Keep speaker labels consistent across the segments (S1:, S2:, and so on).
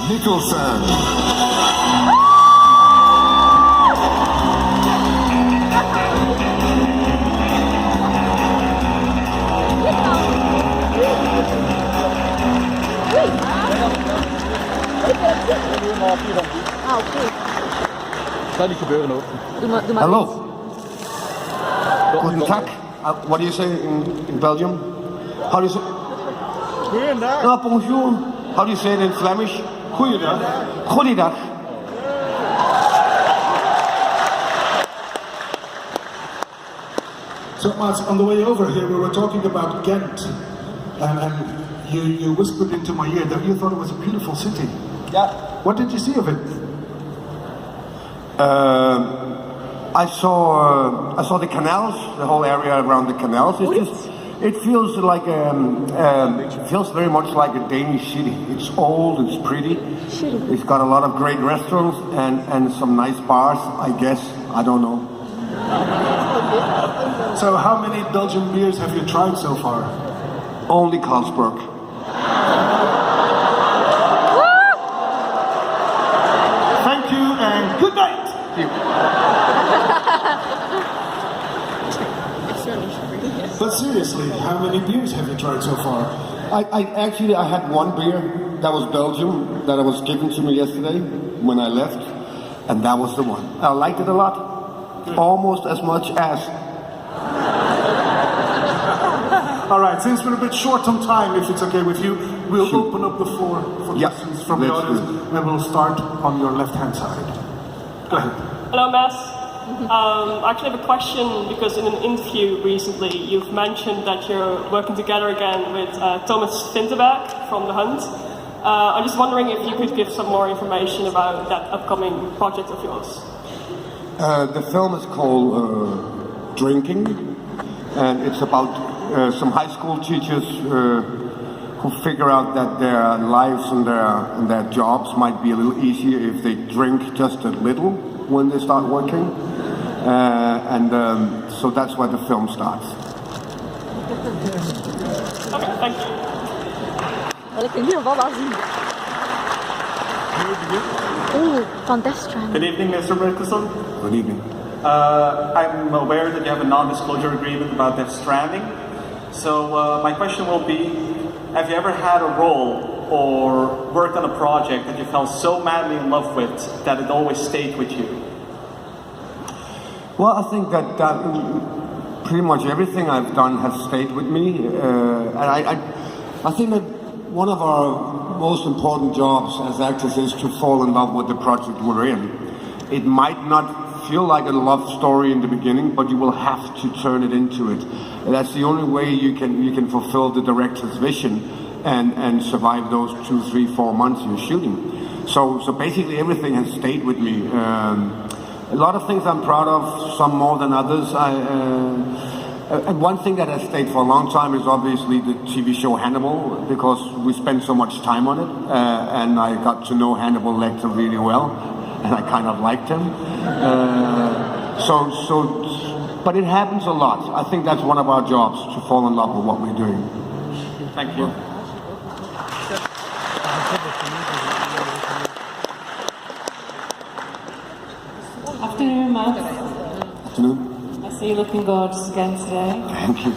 S1: Mikkelsen.
S2: Ah, oké.
S3: Kan niet gebeuren ook.
S2: Doe maar
S1: Hello. Guten Tag. What do you say in Belgium? How do you say?
S4: Goeiedag.
S1: No, bonjour. How do you say it in Flemish? Goeiedag. Goeiedag.
S4: So, Mats, on the way over here, we were talking about Ghent, and you whispered into my ear that you thought it was a beautiful city.
S1: Yeah.
S4: What did you see of it?
S1: I saw the canals, the whole area around the canals. It feels like it feels very much like a Danish city. It's old, it's pretty. It's got a lot of great restaurants and some nice bars, I guess. I don't know.
S4: So, how many Belgian beers have you tried so far?
S1: Only Carlsberg.
S4: Thank you and good night. But seriously, how many beers have you tried so far?
S1: I had one beer that was Belgium that was given to me yesterday when I left, and that was the one. I liked it a lot, almost as much as.
S4: All right, since we're a bit short on time, if it's okay with you, we'll open up the floor for
S1: Yeah,
S4: questions from the
S1: let's
S4: audience,
S1: do it.
S4: and we'll start on your left-hand side. Go ahead.
S5: Hello, Mass. I actually have a question because in an interview recently you've mentioned that you're working together again with Thomas Vinterberg from The Hunt. I'm just wondering if you could give some more information about that upcoming project of yours.
S1: The film is called Drinking, and it's about some high school teachers who figure out that their lives and their jobs might be a little easier if they drink just a little when they start working. So that's where the film starts.
S5: Okay, thank you.
S2: Ik kan hier wel zien. Oeh, van Death Stranding.
S6: Good evening, Mr. Mikkelsen.
S1: Good evening.
S6: I'm aware that you have a non-disclosure agreement about Death Stranding. So my question will be, have you ever had a role or worked on a project that you fell so madly in love with that it always stayed with you?
S1: Well, I think that pretty much everything I've done has stayed with me. And I think that one of our most important jobs as actors is to fall in love with the project we're in. It might not feel like a love story in the beginning, but you will have to turn it into it. And that's the only way you can fulfill the director's vision and survive those 2, 3, 4 months you're shooting. So basically everything has stayed with me. A lot of things I'm proud of, some more than others. And one thing that has stayed for a long time is obviously the TV show Hannibal, because we spent so much time on it, and I got to know Hannibal Lecter really well, and I kind of liked him. But it happens a lot. I think that's one of our jobs, to fall in love with what we're doing.
S6: Thank you.
S7: Afternoon, Matt.
S1: Afternoon.
S7: I see you looking gorgeous again today.
S1: Thank you.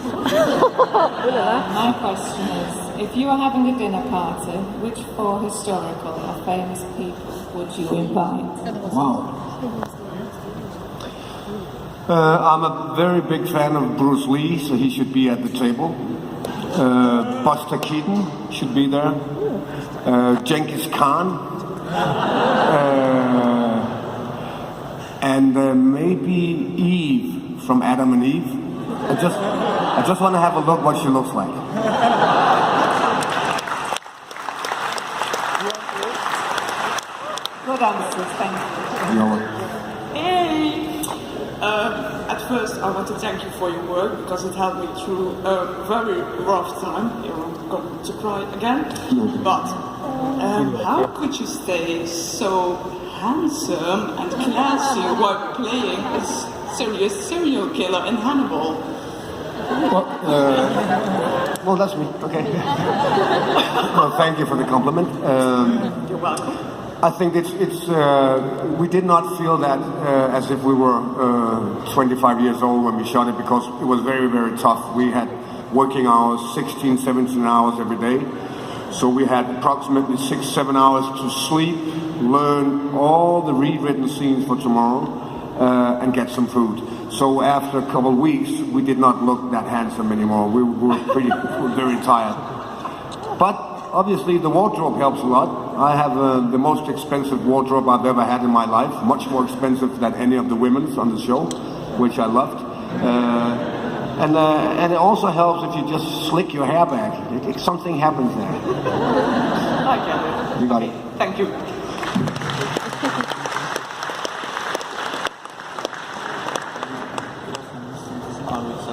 S7: My question is, if you were having a dinner party, which 4 historical or famous people would you invite?
S1: Wow. I'm a very big fan of Bruce Lee, so he should be at the table. Buster Keaton should be there. Genghis Khan. And maybe Eve from Adam and Eve. I just want to have a look what she looks like.
S7: Good answers, thank you.
S1: You're welcome.
S8: Hey! At first, I want to thank you for your work because it helped me through a very rough time. I'm going to cry again. But how could you stay so handsome and classy while playing a serious serial killer in Hannibal?
S1: Well, Well, that's me. Okay. Well, thank you for the compliment.
S8: You're welcome.
S1: I think we did not feel that as if we were 25 years old when we shot it, because it was very, very tough. We had working hours, 16, 17 hours every day. So we had approximately 6-7 hours to sleep, learn all the rewritten scenes for tomorrow, and get some food. So after a couple of weeks, we did not look that handsome anymore. We were very tired. But obviously the wardrobe helps a lot. I have the most expensive wardrobe I've ever had in my life, much more expensive than any of the women's on the show, which I loved. And it also helps if you just slick your hair back. Something happens there.
S8: I get it.
S1: You got it.
S8: Thank you.
S3: I was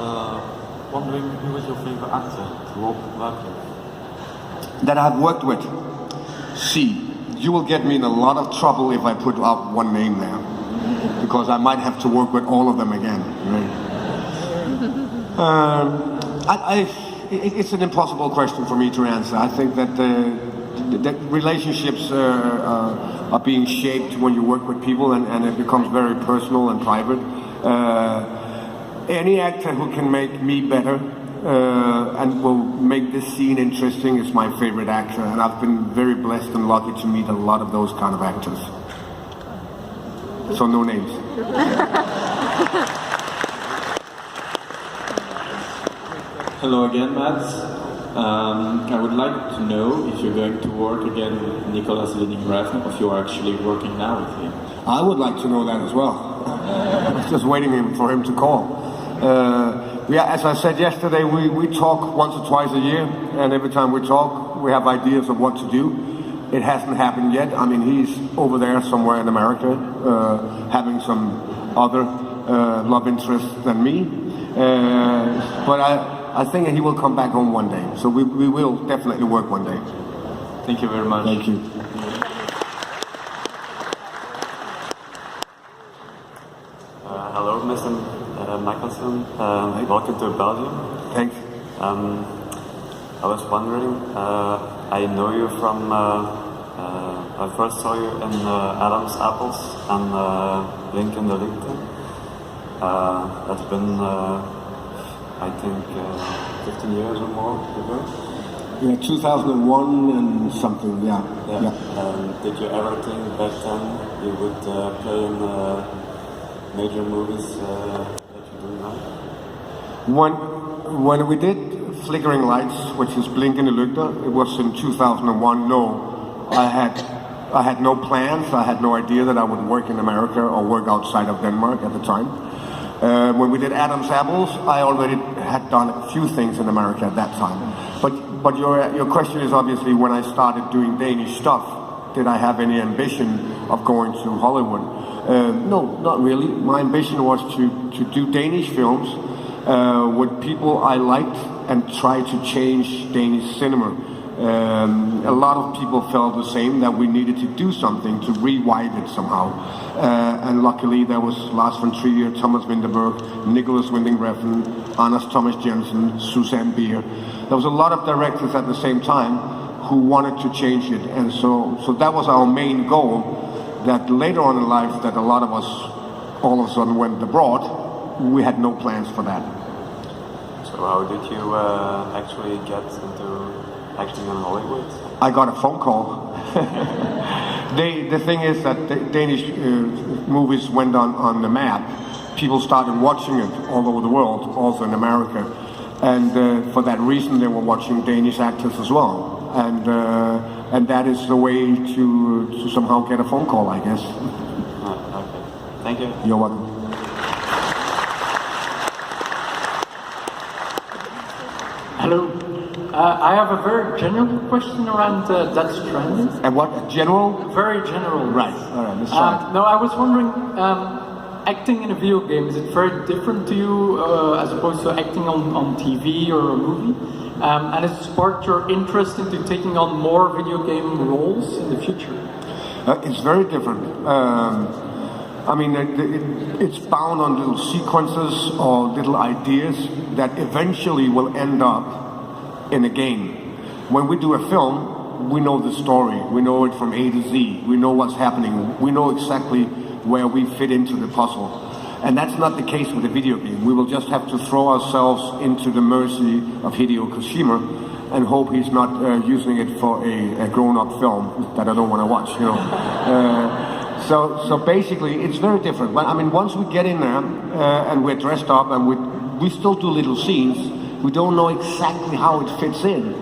S3: wondering who was your favorite actor to work with?
S1: That I've worked with. See, you will get me in a lot of trouble if I put out one name there, because I might have to work with all of them again. Right? It's an impossible question for me to answer. I think that that relationships are being shaped when you work with people, and it becomes very personal and private. Any actor who can make me better and will make this scene interesting is my favorite actor, and I've been very blessed and lucky to meet a lot of those kind of actors. So no names.
S9: Hello again, Mads. I would like to know if you're going to work again with Nicolas Winding-Refn, or if you are actually working now with him.
S1: I would like to know that as well. I was just waiting for him to call. As I said yesterday, we talk once or twice a year, and every time we talk, we have ideas of what to do. It hasn't happened yet. I mean, he's over there somewhere in America, having some other love interests than me. But I think he will come back home one day. So we will definitely work one day.
S9: Thank you very much.
S1: Thank you.
S10: Hello, Mr. Mikkelsen. Welcome to Belgium.
S1: Thanks.
S10: I was wondering, I know you from, I first saw you in Adam's Apples and Link in the LinkedIn. That's been, I think, 15 years or more ago.
S1: Yeah, 2001 and something, yeah.
S10: Did you ever think back then you would play in major movies that you do now?
S1: When we did Flickering Lights, which is Blink in the Lygter, it was in 2001. No, I had no plans. I had no idea that I would work in America or work outside of Denmark at the time. When we did Adam's Apples, I already had done a few things in America at that time. But your question is obviously when I started doing Danish stuff, did I have any ambition of going to Hollywood? No, not really. My ambition was to do Danish films with people I liked and try to change Danish cinema. A lot of people felt the same, that we needed to do something to revive it somehow. And luckily there was Lars von Trier, Thomas Vinterberg, Nicolas Winding-Refn, Anders Thomas Jensen, Susanne Bier. There was a lot of directors at the same time who wanted to change it, and so that was our main goal. That later on in life, that a lot of us all of a sudden went abroad, we had no plans for that.
S10: So how did you actually get into acting in Hollywood?
S1: I got a phone call. The thing is that the Danish movies went on the map. People started watching it all over the world, also in America. And for that reason, they were watching Danish actors as well. And that is the way to somehow get a phone call, I guess.
S10: Okay. Thank you.
S1: You're welcome.
S11: Hello. I have a very general question around Death Stranding.
S1: And what? General?
S11: Very general.
S1: Right. All right. Let's try.
S11: No, I was wondering, acting in a video game, is it very different to you as opposed to acting on TV or a movie? And has it sparked your interest into taking on more video game roles in the future?
S1: It's very different. I mean, it's bound on little sequences or little ideas that eventually will end up in a game. When we do a film, we know the story. We know it from A to Z. We know what's happening. We know exactly where we fit into the puzzle. And that's not the case with a video game. We will just have to throw ourselves into the mercy of Hideo Kojima and hope he's not using it for a grown-up film that I don't want to watch, you know. So basically, it's very different. I mean, once we get in there and we're dressed up and we still do little scenes, we don't know exactly how it fits in.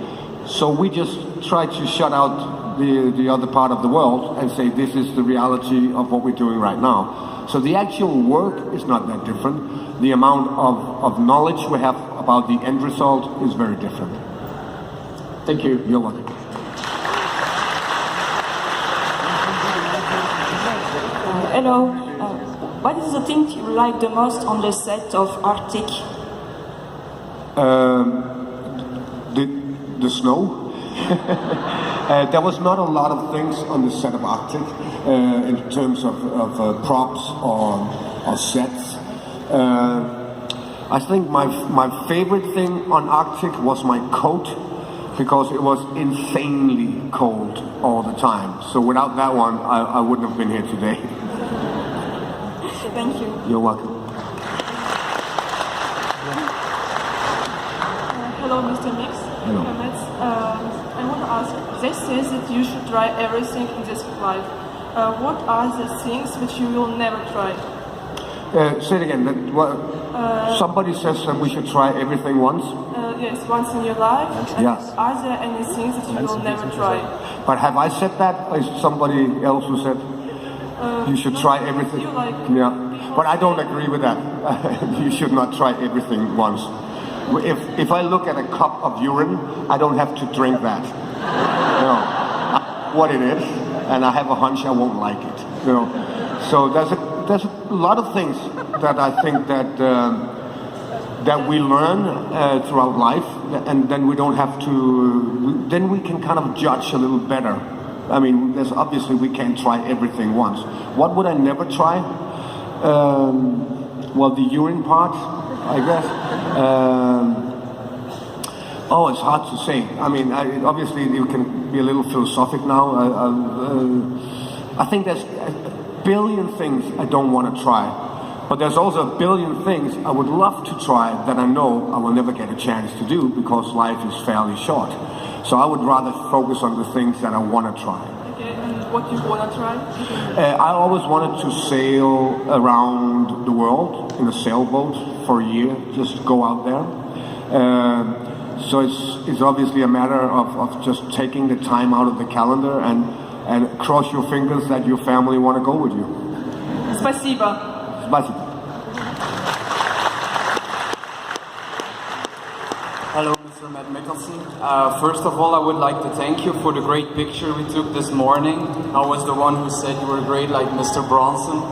S1: So we just try to shut out the other part of the world and say this is the reality of what we're doing right now. So the actual work is not that different. The amount of knowledge we have about the end result is very different.
S11: Thank you.
S1: You're welcome.
S12: Hello. What is the thing you like the most on the set of Arctic?
S1: The snow. There was not a lot of things on the set of Arctic in terms of props or sets. I think my favorite thing on Arctic was my coat, because it was insanely cold all the time. So without that one, I wouldn't have been here today.
S12: Thank you.
S1: You're welcome.
S5: Hello, Mr. Mix.
S1: Hello.
S5: I want to ask, they say that you should try everything in this life. What are the things which you will never try?
S1: Say it again. Somebody says that we should try everything once.
S5: Yes, once in your life.
S1: Yes.
S5: Are there any things that you will never try?
S1: But have I said that, or is somebody else who said you should try everything? Yeah. But I don't agree with that. You should not try everything once. If I look at a cup of urine, I don't have to drink that. No. I know what it is, and I have a hunch I won't like it. You know. So there's a lot of things that I think that we learn throughout life, and then we don't have to. Then we can kind of judge a little better. I mean, there's obviously we can't try everything once. What would I never try? Well, the urine part, I guess. Oh, it's hard to say. I mean, obviously you can be a little philosophic now. I think there's a billion things I don't want to try. But there's also a billion things I would love to try that I know I will never get a chance to do because life is fairly short. So I would rather focus on the things that I want to try.
S5: Okay, and what you want to try?
S1: I always wanted to sail around the world in a sailboat for a year, just go out there. So it's obviously a matter of just taking the time out of the calendar and cross your fingers that your family want to go with you.
S5: Спасибо.
S13: Hello, Mr. Matt Mikkelsen. First of all, I would like to thank you for the great picture we took this morning. I was the one who said you were great, like Mr. Bronson.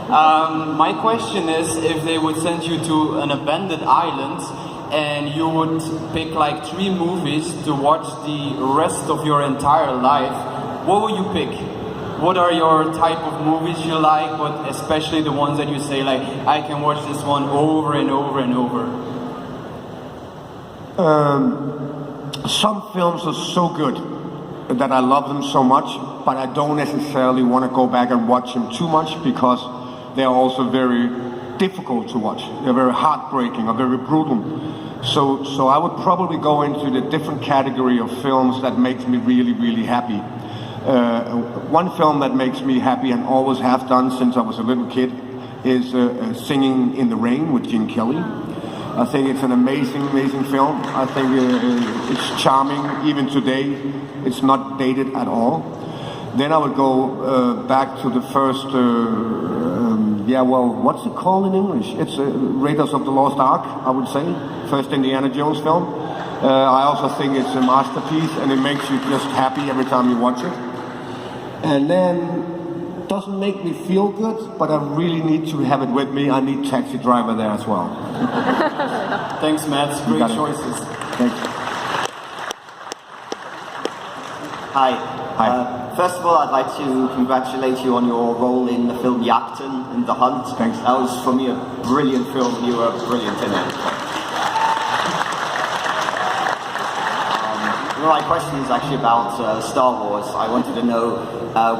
S13: My question is, if they would send you to an abandoned island and you would pick like 3 movies to watch the rest of your entire life, what would you pick? What are your type of movies you like, but especially the ones that you say like, I can watch this one over and over and over?
S1: Some films are so good that I love them so much, but I don't necessarily want to go back and watch them too much because they're also very difficult to watch. They're very heartbreaking or very brutal. So I would probably go into the different category of films that makes me really, really happy. One film that makes me happy and always have done since I was a little kid is Singing in the Rain with Gene Kelly. I think it's an amazing, amazing film. I think it's charming even today. It's not dated at all. Then I would go back to the first, what's it called in English? It's Raiders of the Lost Ark, I would say. First Indiana Jones film. I also think it's a masterpiece and it makes you just happy every time you watch it. And then, doesn't make me feel good, but I really need to have it with me. I need Taxi Driver there as well.
S13: Thanks, Matt. Great choices.
S1: Thanks.
S14: Hi. First of all, I'd like to congratulate you on your role in the film Jagten in The Hunt.
S1: Thanks.
S14: That was, for me, a brilliant film. You were brilliant in it. My question is actually about Star Wars. I wanted to know,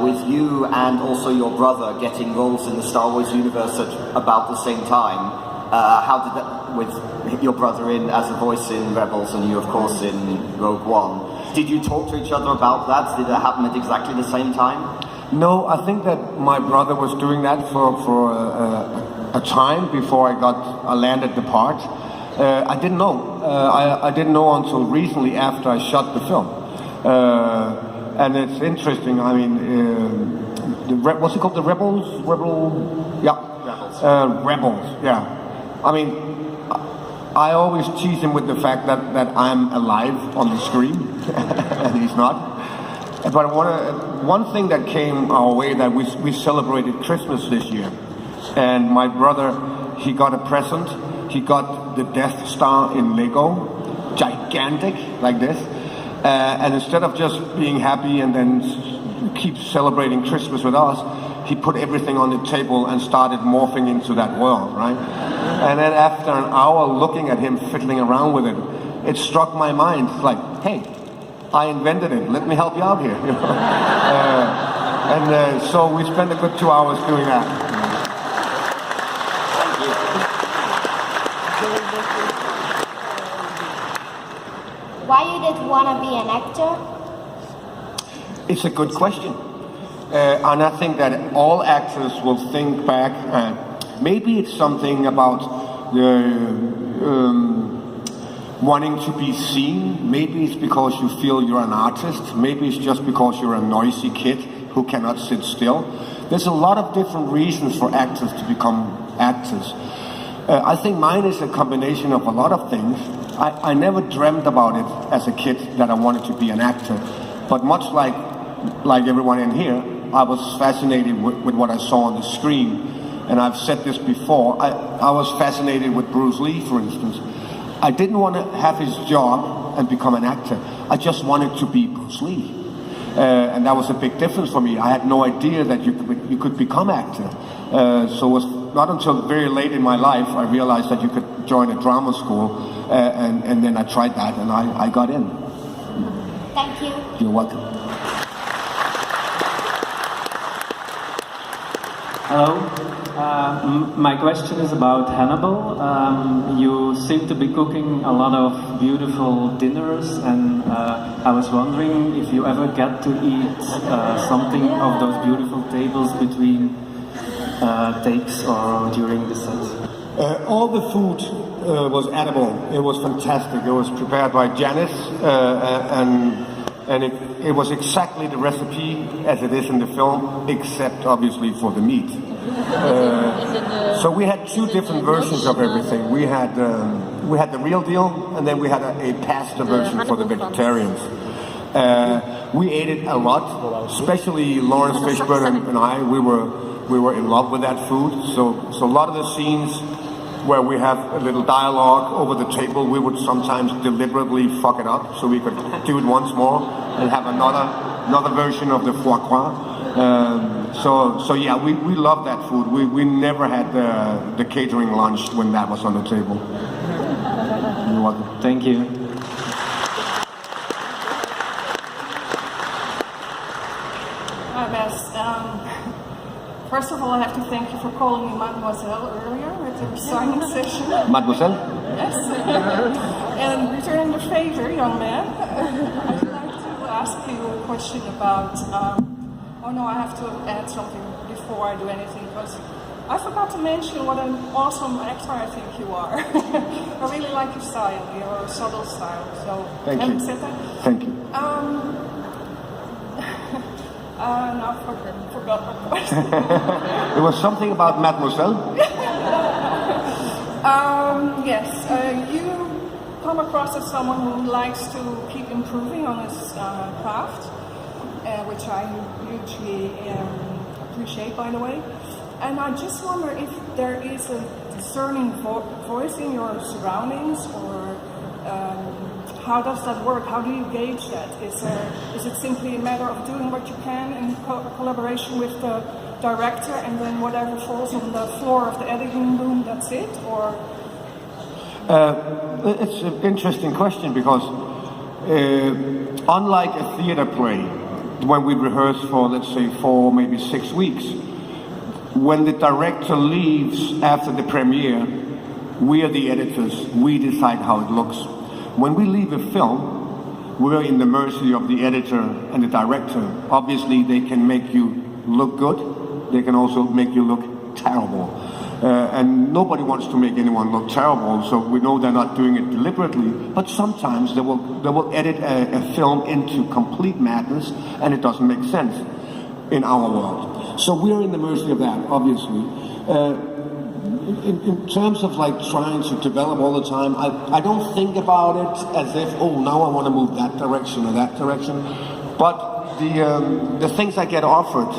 S14: with you and also your brother getting roles in the Star Wars universe at about the same time, how did that, with your brother in as a voice in Rebels and you of course in Rogue One, did you talk to each other about that? Did it happen at exactly the same time?
S1: No, I think that my brother was doing that for a time before I landed the part. I didn't know. I didn't know until recently after I shot the film. And it's interesting. I mean, what's it called? The Rebels? Yeah. Rebels. Yeah. I mean, I always tease him with the fact that I'm alive on the screen, and he's not. But one thing that came our way, that we celebrated Christmas this year, and my brother, he got a present. He got the Death Star in Lego, gigantic like this, and instead of just being happy and then keep celebrating Christmas with us, he put everything on the table and started morphing into that world, right? And then after an hour looking at him fiddling around with it struck my mind, like, hey, I invented it, let me help you out here. You know? So we spent a good 2 hours doing that.
S15: Why you did want to be an actor?
S1: It's a good question. And I think that all actors will think back, maybe it's something about wanting to be seen. Maybe it's because you feel you're an artist. Maybe it's just because you're a noisy kid who cannot sit still. There's a lot of different reasons for actors to become actors. I think mine is a combination of a lot of things. I never dreamt about it as a kid that I wanted to be an actor, but much like everyone in here, I was fascinated with what I saw on the screen. And I've said this before, I was fascinated with Bruce Lee, for instance. I didn't want to have his job and become an actor. I just wanted to be Bruce Lee. And that was a big difference for me. I had no idea that you could become actor. So it was not until very late in my life I realized that you could join a drama school, and then I tried that and I got in.
S15: Thank you.
S1: You're welcome.
S16: Hello. My question is about Hannibal. You seem to be cooking a lot of beautiful dinners, and I was wondering if you ever get to eat something of those beautiful tables between takes or during the set.
S1: All the food was edible. It was fantastic. It was prepared by Janice, and it was exactly the recipe as it is in the film, except obviously for the meat. So we had two different versions of everything. We had the real deal, and then we had a pasta version for the vegetarians. We ate it a lot, especially Lawrence Fishburne and I. We were in love with that food. So a lot of the scenes where we have a little dialogue over the table, we would sometimes deliberately fuck it up so we could do it once more and have another version of the foie gras. So yeah, we love that food. We never had the catering lunch when that was on the table. You're welcome.
S16: Thank you.
S8: Hi, Bess. First of all, I have to thank you for calling me Mademoiselle earlier at the signing session.
S1: Mademoiselle?
S8: Yes. And returning the favor, young man, I'd like to ask you a question about... oh no, I have to add something before I do anything, because I forgot to mention what an awesome actor I think you are. I really like your style, your subtle style. So,
S1: thank you.
S8: Said that?
S1: Thank you.
S8: No, I forgot my question.
S1: It was something about Mademoiselle?
S8: Yes, you come across as someone who likes to keep improving on his craft, which I hugely appreciate, by the way. And I just wonder if there is a discerning voice in your surroundings, or how does that work? How do you gauge that? Is it simply a matter of doing what you can in collaboration with the director, and then whatever falls on the floor of the editing room, that's it? Or
S1: it's an interesting question, because Unlike a theater play, when we rehearse for, let's say, 4, maybe 6 weeks, when the director leaves after the premiere, we are the editors. We decide how it looks. When we leave a film, we're in the mercy of the editor and the director. Obviously, they can make you look good. They can also make you look terrible. And nobody wants to make anyone look terrible, so we know they're not doing it deliberately. But sometimes they will edit a film into complete madness, and it doesn't make sense in our world. So we're in the mercy of that, obviously. In terms of like trying to develop all the time, I don't think about it as if, oh, now I want to move that direction or that direction. But the things I get offered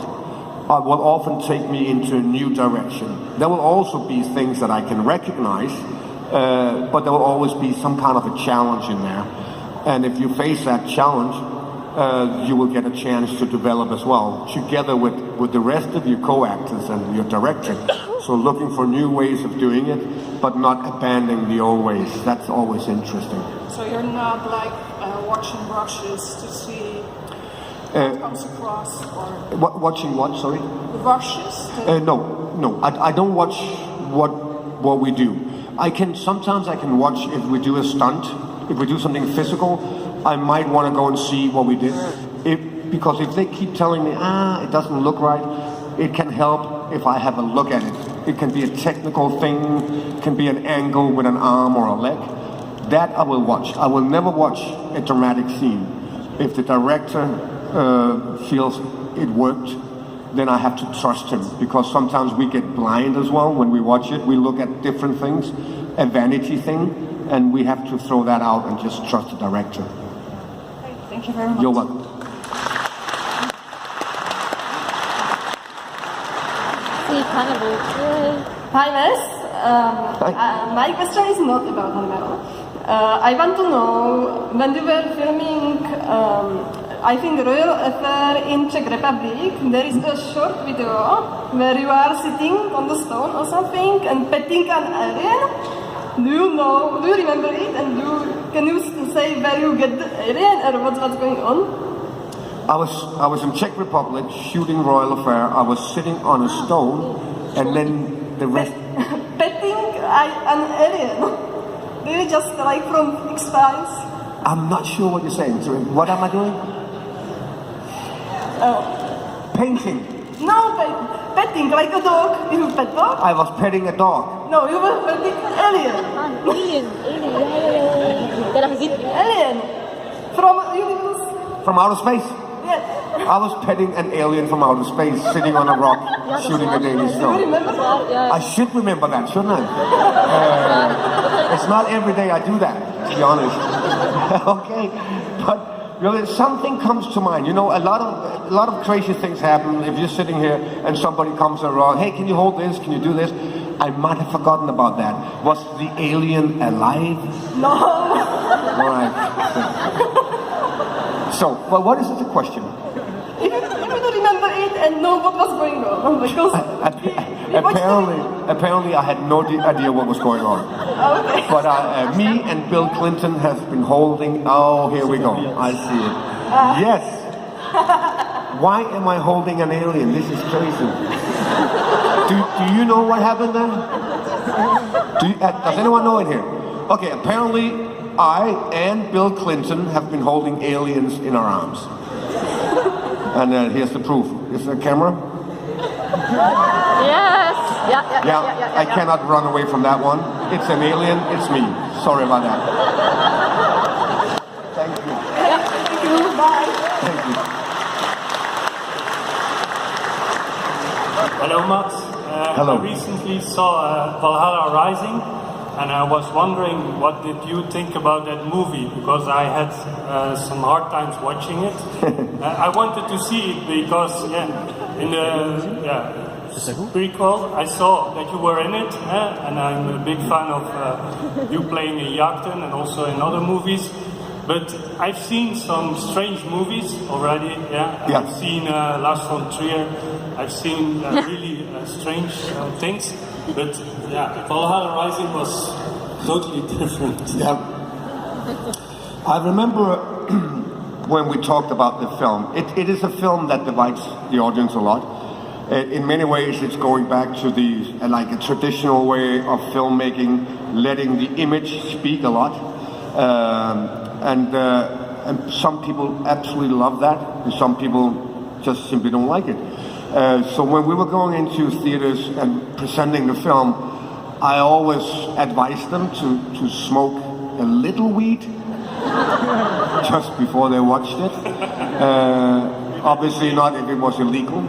S1: will often take me into a new direction. There will also be things that I can recognize, but there will always be some kind of a challenge in there. And if you face that challenge, you will get a chance to develop as well, together with the rest of your co-actors and your director. So looking for new ways of doing it, but not abandoning the old ways. That's always interesting.
S8: So you're not like watching brushes to see what comes across? Or
S1: Watching what, sorry?
S8: rushes?
S1: No. I don't watch what we do. Sometimes I can watch if we do a stunt, if we do something physical, I might want to go and see what we did. Because if they keep telling me, it doesn't look right, it can help if I have a look at it. It can be a technical thing, it can be an angle with an arm or a leg. That I will watch. I will never watch a dramatic scene. If the director feels it worked, then I have to trust him, because sometimes we get blind as well when we watch it. We look at different things, a vanity thing, and we have to throw that out and just trust the director.
S8: Thank you very much.
S1: You're welcome.
S2: Hannibal.
S17: Hi, Wes. My question is not about Hannibal. I want to know, when you were filming, I think Royal Affair in Czech Republic, there is a short video where you are sitting on the stone or something and petting an alien. Do you remember it? And can you say where you get the alien or what's going on?
S1: I was in Czech Republic shooting Royal Affair. I was sitting on a stone, and then the rest.
S17: Petting an alien. Really, just like from X-Files.
S1: I'm not sure what you're saying. So what am I doing? Painting.
S17: No, petting like a dog. You pet dog.
S1: I was petting a dog.
S17: No, you were petting alien. Alien. From universe.
S1: From outer space.
S17: Yes.
S1: I was petting an alien from outer space, sitting on a rock, shooting a daily stone.
S17: Do you remember that?
S1: I should remember that, shouldn't I? It's not every day I do that, to be honest. Okay, but really, something comes to mind. You know, a lot of crazy things happen. If you're sitting here and somebody comes around, hey, can you hold this? Can you do this? I might have forgotten about that. Was the alien alive?
S17: No.
S1: Right. So, well, what is the question?
S17: If you don't remember it and know what was going on, because
S1: apparently I had no idea what was going on.
S17: Okay.
S1: But me and Bill Clinton have been holding. Oh, here we go. I see it. Yes. Why am I holding an alien? This is crazy. Do you know what happened then? Does anyone know it here? Okay. Apparently, I and Bill Clinton have been holding aliens in our arms. And here's the proof. Is there a camera?
S2: Yes. Yeah.
S1: I cannot run away from that one. It's an alien. It's me. Sorry about that. Thank you.
S17: Thank you. Bye.
S1: Thank you.
S18: Hello, Max.
S1: Hello.
S18: I recently saw Valhalla Rising. And I was wondering, what did you think about that movie? Because I had some hard times watching it. I wanted to see it because, in the prequel, I saw that you were in it, and I'm a big fan of you playing a Jagden and also in other movies. But I've seen some strange movies already. I've seen Lars von Trier. I've seen really strange things. But Valhalla Rising was totally different.
S1: Yeah. I remember when we talked about the film. It is a film that divides the audience a lot. In many ways, it's going back to the like a traditional way of filmmaking, letting the image speak a lot, and some people absolutely love that, and some people just simply don't like it. So when we were going into theaters and presenting the film, I always advised them to smoke a little weed just before they watched it. Obviously not if it was illegal.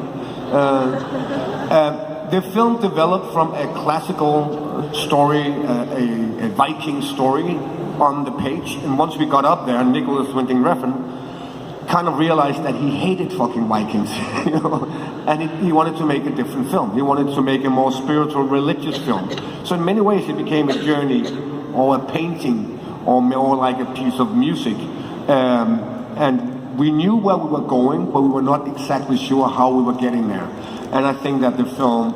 S1: The film developed from a classical story, a Viking story on the page, and once we got up there, Nicholas Winding Refn kind of realized that he hated fucking Vikings, you know, and he wanted to make a different film. He wanted to make a more spiritual, religious film. So in many ways it became a journey or a painting or more like a piece of music. And we knew where we were going, but we were not exactly sure how we were getting there. And I think that the film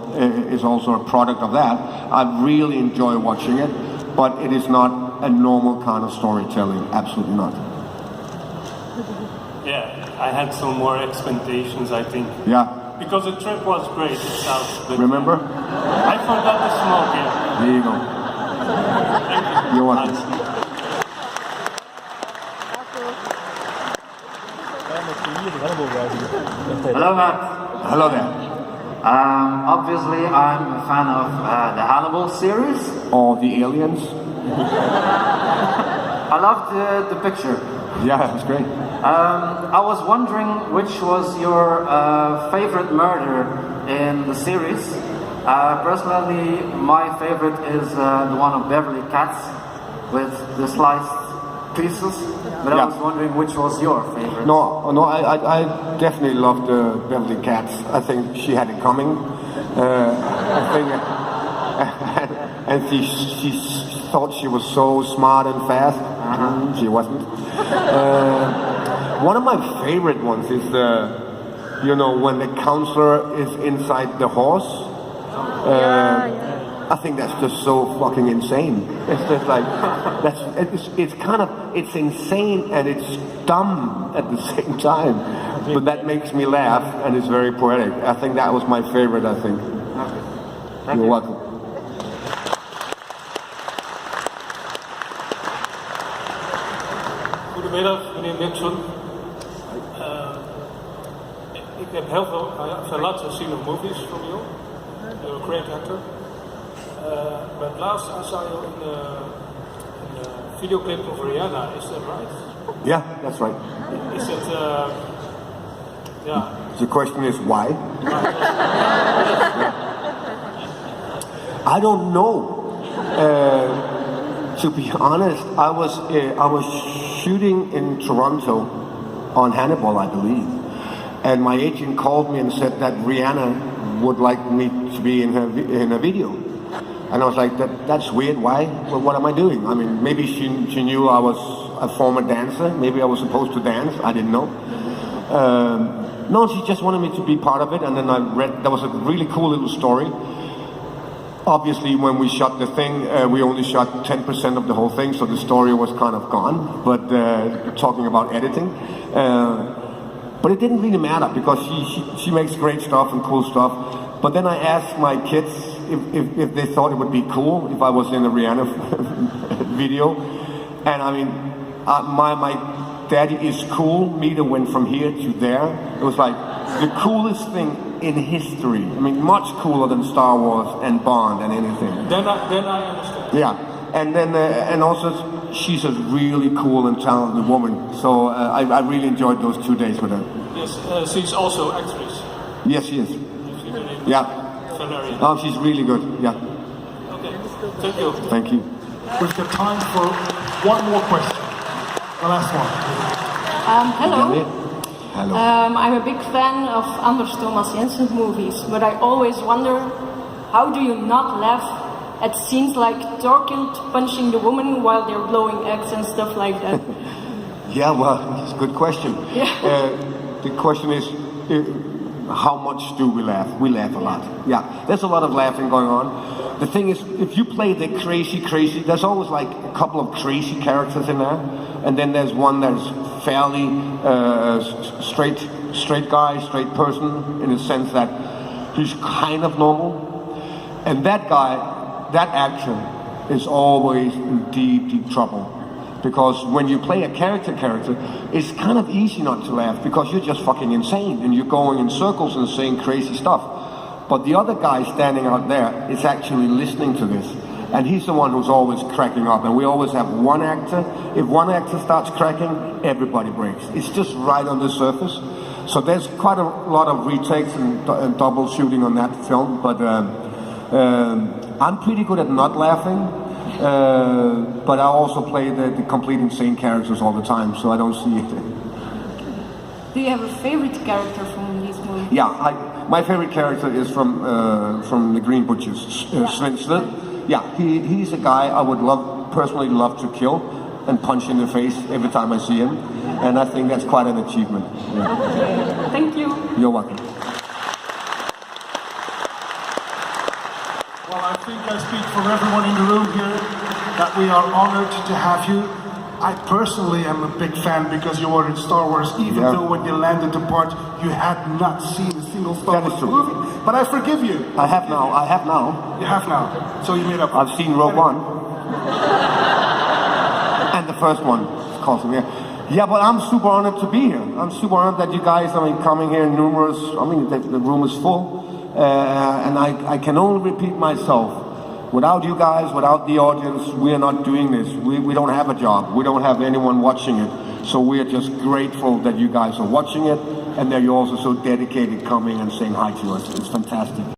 S1: is also a product of that. I really enjoy watching it, but it is not a normal kind of storytelling, absolutely not.
S18: Yeah, I had some more expectations, I think.
S1: Yeah.
S18: Because the trip was great itself. But
S1: remember?
S18: I forgot to smoke it.
S1: There you go. You're welcome.
S19: Hello, Matt.
S1: Hello there.
S19: Obviously, I'm a fan of the Hannibal series.
S1: Or the aliens.
S19: I loved the picture.
S1: Yeah, it's great.
S19: I was wondering which was your favorite murder in the series. Personally, my favorite is the one of Beverly Katz with the sliced pieces. But I was wondering which was your favorite.
S1: No, I definitely loved Beverly Katz. I think she had it coming. I think, and she thought she was so smart and fast. She wasn't. One of my favorite ones is you know, when the counselor is inside the horse. I think that's just so fucking insane. It's just like, it's insane and it's dumb at the same time. But that makes me laugh and it's very poetic. I think that was my favorite, I think.
S19: Okay.
S1: You're welcome.
S18: Goedemiddag, meneer Mikkelsen. Ik heb heel veel lots of seen of movies from you. You're a great actor. But last I saw you in a video clip of Rihanna, is that right?
S1: Yeah, that's right.
S18: Is it, yeah.
S1: The question is why? I don't know. To be honest, I was shooting in Toronto on Hannibal, I believe, and my agent called me and said that Rihanna would like me to be in a video, and I was like, that's weird. Why? Well, what am I doing? I mean, maybe she knew I was a former dancer. Maybe I was supposed to dance. I didn't know. No, she just wanted me to be part of it, and then I read. There was a really cool little story. Obviously, when we shot the thing, we only shot 10% of the whole thing, so the story was kind of gone. But talking about editing, but it didn't really matter because she makes great stuff and cool stuff. But then I asked my kids if they thought it would be cool if I was in a Rihanna video, and I mean, my daddy is cool meter went from here to there. It was like the coolest thing in history. I mean, much cooler than Star Wars and Bond and anything.
S18: Then I understand.
S1: Yeah, and then and also she's a really cool and talented woman. So I really enjoyed those 2 days with her.
S18: Yes, she's also actress.
S1: Yes, she is. Yeah. Oh, she's really good. Yeah.
S18: Okay. Thank you.
S1: Thank you.
S4: We've got time for one more question. The last one.
S2: Hello.
S1: Hello.
S2: I'm a big fan of Anders Thomas Jensen movies, but I always wonder, how do you not laugh at scenes like Thorkild punching the woman while they're blowing eggs and stuff like that?
S1: Yeah, well, it's a good question.
S2: Yeah.
S1: The question is, how much do we laugh? We laugh a lot. Yeah, there's a lot of laughing going on. The thing is, if you play the crazy, there's always like a couple of crazy characters in there, and then there's one that's fairly straight guy, straight person, in the sense that he's kind of normal. And that guy, that actor, is always in deep trouble. Because when you play a character, it's kind of easy not to laugh because you're just fucking insane and you're going in circles and saying crazy stuff. But the other guy standing out there is actually listening to this. And he's the one who's always cracking up. And we always have one actor. If one actor starts cracking, everybody breaks. It's just right on the surface. So there's quite a lot of retakes and double shooting on that film. But I'm pretty good at not laughing. But I also play the complete insane characters all the time, so I don't see it.
S2: Do you have a favorite character from these movies?
S1: Yeah, my favorite character is from the Green Butchers, Sven. Yeah, he's a guy I would personally love to kill and punch in the face every time I see him, and I think that's quite an achievement. Yeah.
S2: Thank you.
S1: You're welcome.
S4: Well, I think I speak for everyone in the room here that we are honored to have you. I personally am a big fan because you were in Star Wars, even though when you landed the part, you had not seen a single Star Wars movie. But I forgive you.
S1: I have now. You
S4: have now. So you made up.
S1: I've seen Rogue One. And the first one, of course. Yeah, but I'm super honored to be here. I'm super honored that you guys are coming here in numerous. The room is full. And I can only repeat myself. Without you guys, without the audience, we are not doing this. We don't have a job. We don't have anyone watching it. So we are just grateful that you guys are watching it and that you're also so dedicated coming and saying hi to us. It's fantastic.